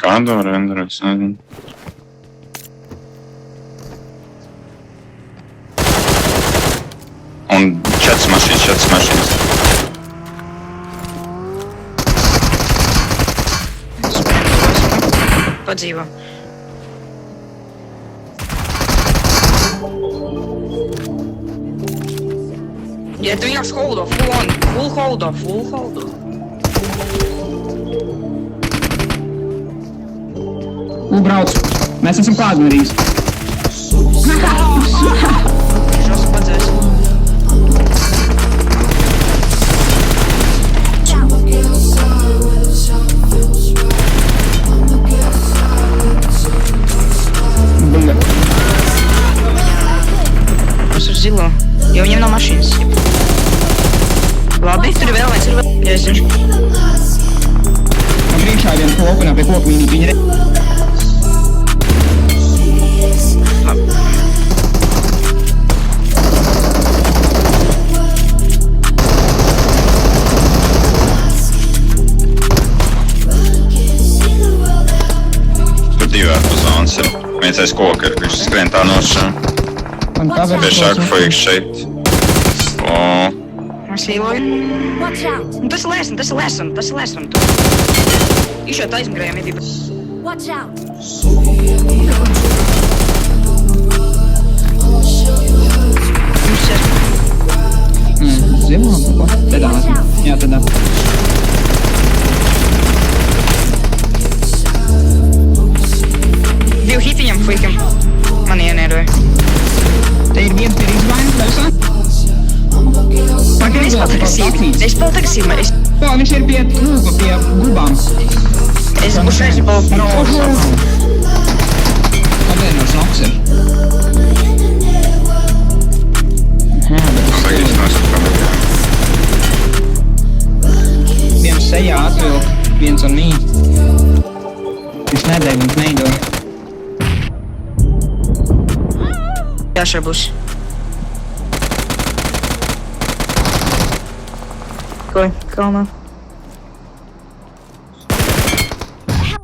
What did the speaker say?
Kādu renderēt, es nezinu. Un 4 mašīnas. Padzīvo. Ja tu vienkārši holdo, full holdo. Brauc. Mēs esam klātmērīgi. Žos padzēs. Bunga. Mums ir zilo. Jo viņiem nav mašīnas. Labi, tur ir vēl viens. Jā, es zinu. Man priekšā viena kokunā pie koku viņa Tur 2 ārpus zonas ir. Viens aiz koka ir, viņš skrien tā nošā. Man tā vēl Pie šāka faiks šeit. O, Es īloju. Watch out! Tas ir lēsam. Išot aizmgrējām, ja bija. Watch out! Mums ir. Zimā, ko? Tādā. Jā, tādā. Divu hit viņam, fuikam. Man ienēroja. Te ir viens pie izvainas, taisā? Pagaid, es palieku agresīva. O, viņš ir pie kūka, pie gubām. Es būšu aizbalku. Kāpēc no šoks ir? Jā, bet tagad noskatām. viens sejā atvilk, viens un mī. Viņš nedēļ, viņš neidoja. Jā, šeit būs. Ko? Kalnā.